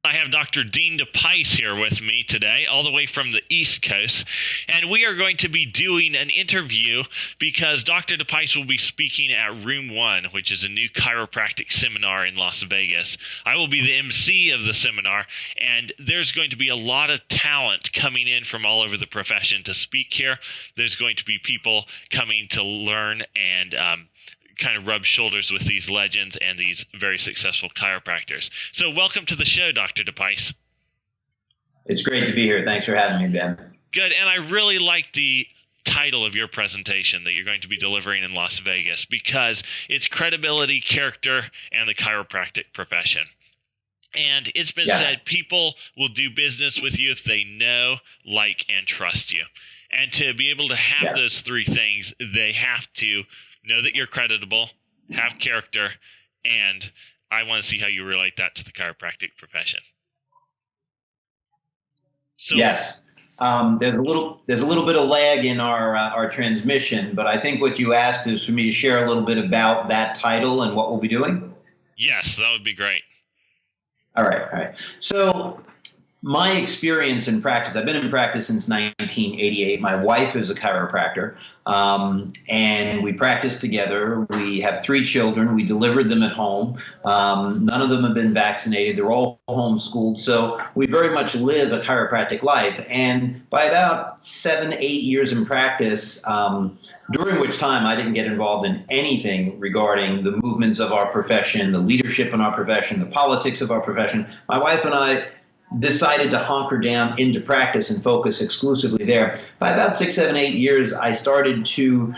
I have Dr. Dean DePice here with me today, all the way from the East Coast, and we are going to be doing an interview because Dr. DePice will be speaking at Room 1, which is a new chiropractic seminar in Las Vegas. I will be the MC of the seminar, and there's going to be a lot of talent coming in from all over the profession to speak here. There's going to be people coming to learn and kind of rub shoulders with these legends and these very successful chiropractors. So welcome to the show, Dr. DePice. It's great to be here. Thanks for having me, Ben. Good. And I really like the title of your presentation that you're going to be delivering in Las Vegas because it's credibility, character, and the chiropractic profession. And it's been said people will do business with you if they know, like, and trust you. And to be able to have those three things, they have to know that you're creditable, have character, and I want to see how you relate that to the chiropractic profession. So, yes, there's a little bit of lag in our transmission, but I think what you asked is for me to share a little bit about that title and what we'll be doing. Yes, that would be great. All right. So my experience in practice, I've been in practice since 1988. My wife is a chiropractor, and we practice together. We have 3 children. We delivered them at home. None of them have been vaccinated. They're all homeschooled. So we very much live a chiropractic life. And by about 7, 8 years in practice, during which time I didn't get involved in anything regarding the movements of our profession, the leadership in our profession, the politics of our profession, my wife and I decided to hunker down into practice and focus exclusively there. By about 6, 7, 8 years, I started to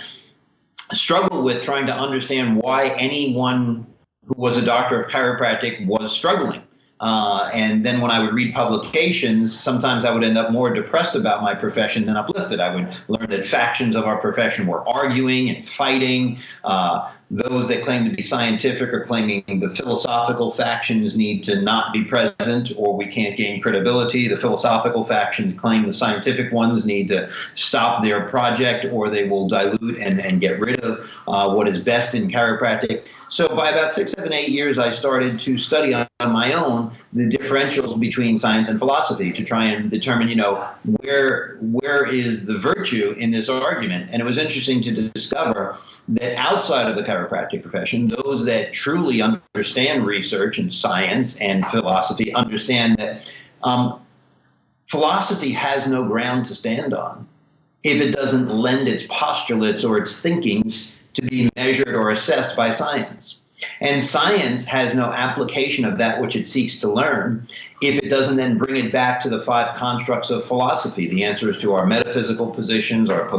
struggle with trying to understand why anyone who was a doctor of chiropractic was struggling. And then when I would read publications, sometimes I would end up more depressed about my profession than uplifted. I would learn that factions of our profession were arguing and fighting. Those that claim to be scientific are claiming the philosophical factions need to not be present or we can't gain credibility. The philosophical factions claim the scientific ones need to stop their project or they will dilute and get rid of what is best in chiropractic. So by about 6, 7, 8 years, I started to study on my own the differentials between science and philosophy to try and determine, where is the virtue in this argument. And it was interesting to discover that outside of the chiropractic profession, those that truly understand research and science and philosophy understand that philosophy has no ground to stand on if it doesn't lend its postulates or its thinkings to be measured or assessed by science. And science has no application of that which it seeks to learn if it doesn't then bring it back to the 5 constructs of philosophy, the answers to our metaphysical positions, our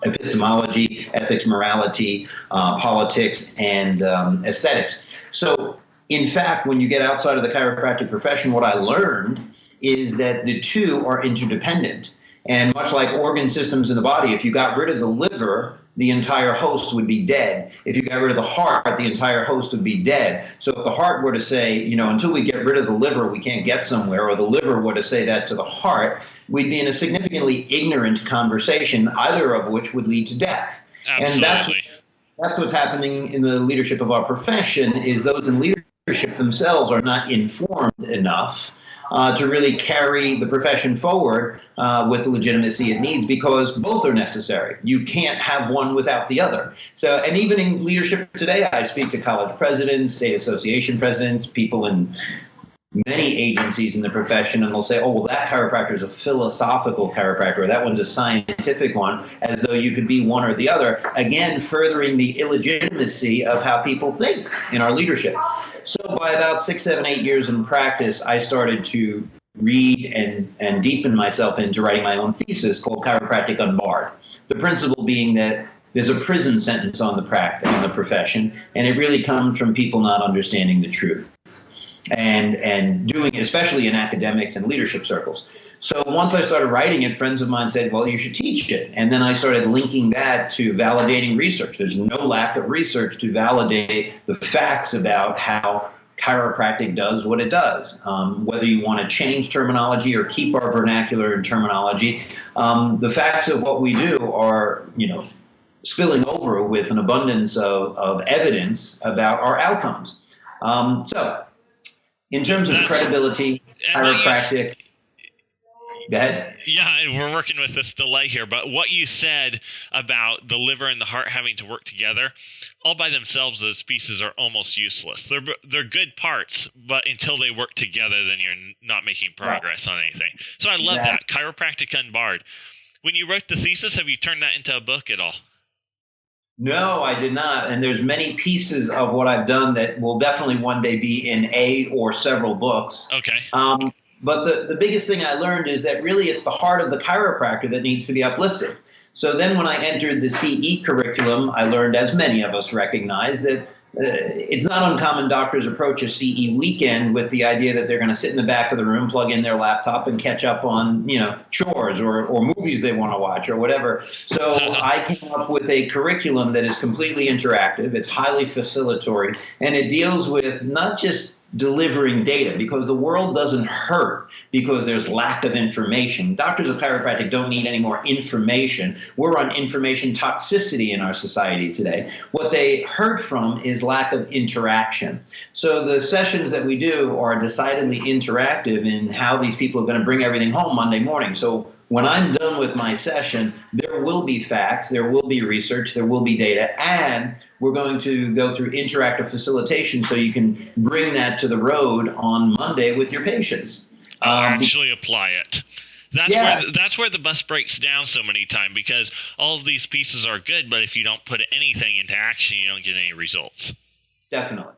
epistemology, ethics, morality, politics, and aesthetics. So, in fact, when you get outside of the chiropractic profession, what I learned is that the two are interdependent. And much like organ systems in the body, if you got rid of the liver, the entire host would be dead. If you got rid of the heart, the entire host would be dead. So if the heart were to say, until we get rid of the liver, we can't get somewhere, or the liver were to say that to the heart, we'd be in a significantly ignorant conversation, either of which would lead to death. Absolutely. And that's what's happening in the leadership of our profession, is those in leadership themselves are not informed enough to really carry the profession forward with the legitimacy it needs, because both are necessary. You can't have one without the other. So, and even in leadership today, I speak to college presidents, state association presidents, people in many agencies in the profession, and they'll say, oh, well, that chiropractor is a philosophical chiropractor, or that one's a scientific one, as though you could be one or the other, again, furthering the illegitimacy of how people think in our leadership. So by about 6, 7, 8 years in practice, I started to read and deepen myself into writing my own thesis called Chiropractic Unbarred. The principle being that there's a prison sentence on the profession, and it really comes from people not understanding the truth and doing it, especially in academics and leadership circles. So once I started writing it, friends of mine said, well, you should teach it. And then I started linking that to validating research. There's no lack of research to validate the facts about how chiropractic does what it does. Whether you want to change terminology or keep our vernacular and terminology, the facts of what we do are, spilling over with an abundance of evidence about our outcomes. So In terms of credibility, chiropractic. Go ahead. Yeah, we're working with this delay here, but what you said about the liver and the heart having to work together, all by themselves, those pieces are almost useless. They're good parts, but until they work together, then you're not making progress on anything. So I love that. Chiropractic Unbarred. When you wrote the thesis, have you turned that into a book at all? No, I did not. And there's many pieces of what I've done that will definitely one day be in a or several books. Okay. But the biggest thing I learned is that really it's the heart of the chiropractor that needs to be uplifted. So then when I entered the CE curriculum, I learned, as many of us recognize, that it's not uncommon doctors approach a CE weekend with the idea that they're going to sit in the back of the room, plug in their laptop, and catch up on, chores or movies they want to watch or whatever. So I came up with a curriculum that is completely interactive. It's highly facilitatory, and it deals with not just delivering data, because the world doesn't hurt because there's lack of information. Doctors of chiropractic don't need any more information. We're on information toxicity in our society today. What they hurt from is lack of interaction. So the sessions that we do are decidedly interactive in how these people are going to bring everything home Monday morning. So when I'm done with my session, there will be facts, there will be research, there will be data, and we're going to go through interactive facilitation so you can bring that to the road on Monday with your patients. Actually apply it. That's where the bus breaks down so many times, because all of these pieces are good, but if you don't put anything into action, you don't get any results. Definitely.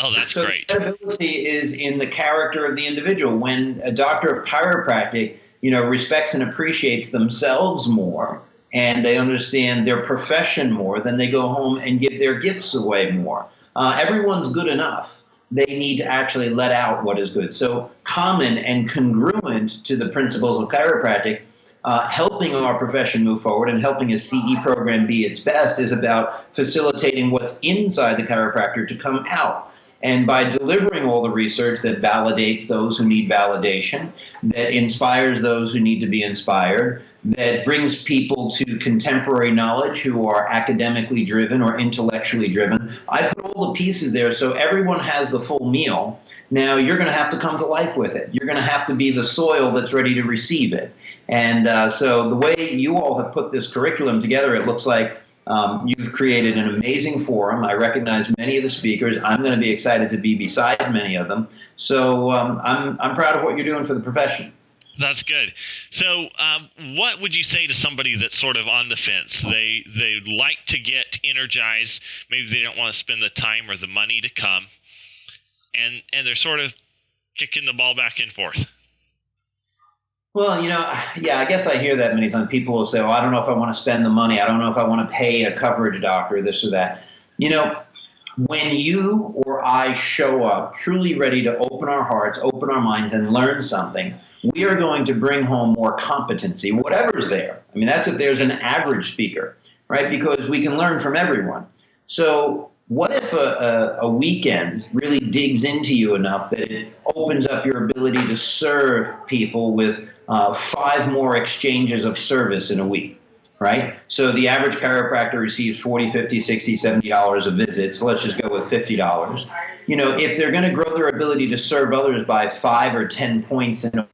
Oh, that's great. Credibility is in the character of the individual. When a doctor of chiropractic respects and appreciates themselves more, and they understand their profession more, then they go home and give their gifts away more. Everyone's good enough. They need to actually let out what is good. So common and congruent to the principles of chiropractic, helping our profession move forward and helping a CE program be its best is about facilitating what's inside the chiropractor to come out. And by delivering all the research that validates those who need validation, that inspires those who need to be inspired, that brings people to contemporary knowledge who are academically driven or intellectually driven, I put all the pieces there so everyone has the full meal. Now you're going to have to come to life with it. You're going to have to be the soil that's ready to receive it. And so the way you all have put this curriculum together, it looks like you've created an amazing forum. I recognize many of the speakers. I'm going to be excited to be beside many of them. So I'm proud of what you're doing for the profession. That's good. So what would you say to somebody that's sort of on the fence? They like to get energized. Maybe they don't want to spend the time or the money to come. And they're sort of kicking the ball back and forth. Well, I guess I hear that many times. People will say, oh, I don't know if I want to spend the money. I don't know if I want to pay a coverage doctor, this or that. When you or I show up truly ready to open our hearts, open our minds, and learn something, we are going to bring home more competency, whatever's there. I mean, that's if there's an average speaker, right? Because we can learn from everyone. So what if a weekend really digs into you enough that it opens up your ability to serve people with 5 more exchanges of service in a week, right? So the average chiropractor receives $40, $50, $60, $70 a visit. So let's just go with $50. If they're going to grow their ability to serve others by 5 or 10 points in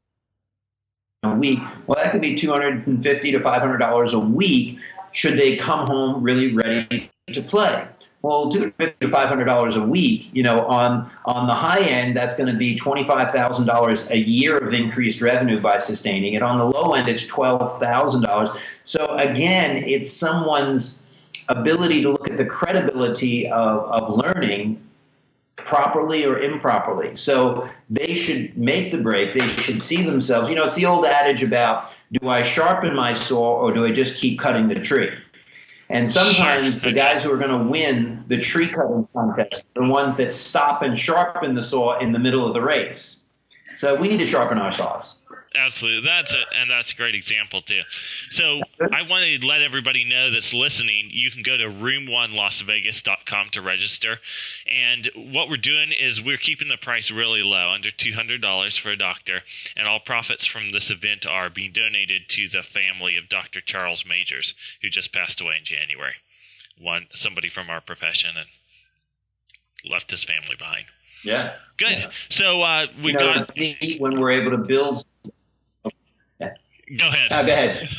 a week, well, that could be $250 to $500 a week should they come home really ready to play. Well, $250 to $500 a week, on the high end, that's going to be $25,000 a year of increased revenue by sustaining it. On the low end, it's $12,000. So again, it's someone's ability to look at the credibility of learning properly or improperly. So they should make the break. They should see themselves. It's the old adage about, do I sharpen my saw or do I just keep cutting the tree? And sometimes the guys who are going to win the tree cutting contest are the ones that stop and sharpen the saw in the middle of the race. So we need to sharpen our saws. Absolutely. That's a great example too. So I want to let everybody know that's listening, you can go to room1lasvegas.com to register. And what we're doing is we're keeping the price really low, under $200 for a doctor. And all profits from this event are being donated to the family of Dr. Charles Majors, who just passed away in January. Somebody from our profession and left his family behind. Yeah. Good. Yeah. So we've got. It's neat when we're able to build. Yeah. Go ahead. Go ahead.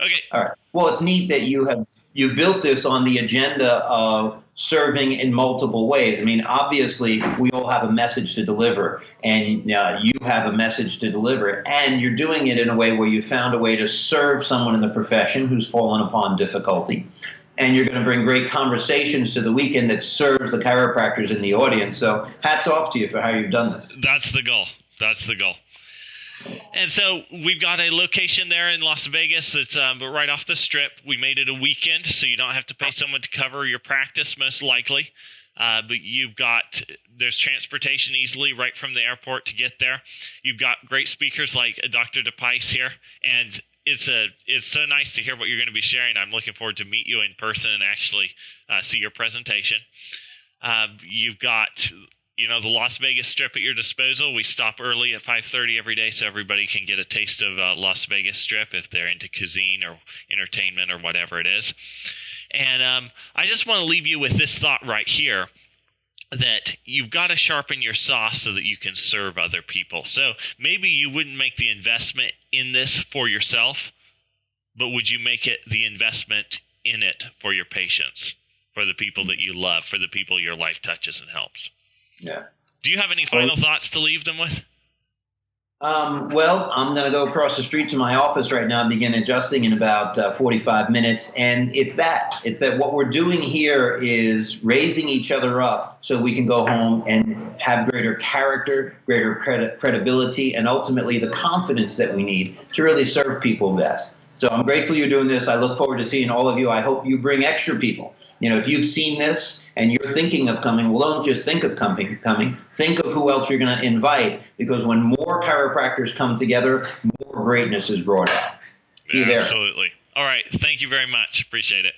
Okay. All right. Well, it's neat that you built this on the agenda of serving in multiple ways. I mean, obviously, we all have a message to deliver, and you have a message to deliver, and you're doing it in a way where you found a way to serve someone in the profession who's fallen upon difficulty. And you're going to bring great conversations to the weekend that serves the chiropractors in the audience. So hats off to you for how you've done this. That's the goal. That's the goal. And so we've got a location there in Las Vegas that's right off the strip. We made it a weekend, so you don't have to pay someone to cover your practice, most likely. But there's transportation easily right from the airport to get there. You've got great speakers like Dr. DePice here, and it's so nice to hear what you're going to be sharing. I'm looking forward to meet you in person and actually see your presentation. You've got the Las Vegas Strip at your disposal. We stop early at 5:30 every day so everybody can get a taste of Las Vegas Strip if they're into cuisine or entertainment or whatever it is. And I just want to leave you with this thought right here, that you've got to sharpen your saw so that you can serve other people. So maybe you wouldn't make the investment in this for yourself, but would you make it the investment in it for your patients, for the people that you love, for the people your life touches and helps? Yeah. Do you have any final thoughts to leave them with? Well, I'm going to go across the street to my office right now and begin adjusting in about 45 minutes. And it's that what we're doing here is raising each other up so we can go home and have greater character, greater credibility, and ultimately the confidence that we need to really serve people best. So I'm grateful you're doing this. I look forward to seeing all of you. I hope you bring extra people. If you've seen this and you're thinking of coming, well, don't just think of coming. Think of who else you're going to invite, because when more chiropractors come together, more greatness is brought out. See you there. Absolutely. All right. Thank you very much. Appreciate it.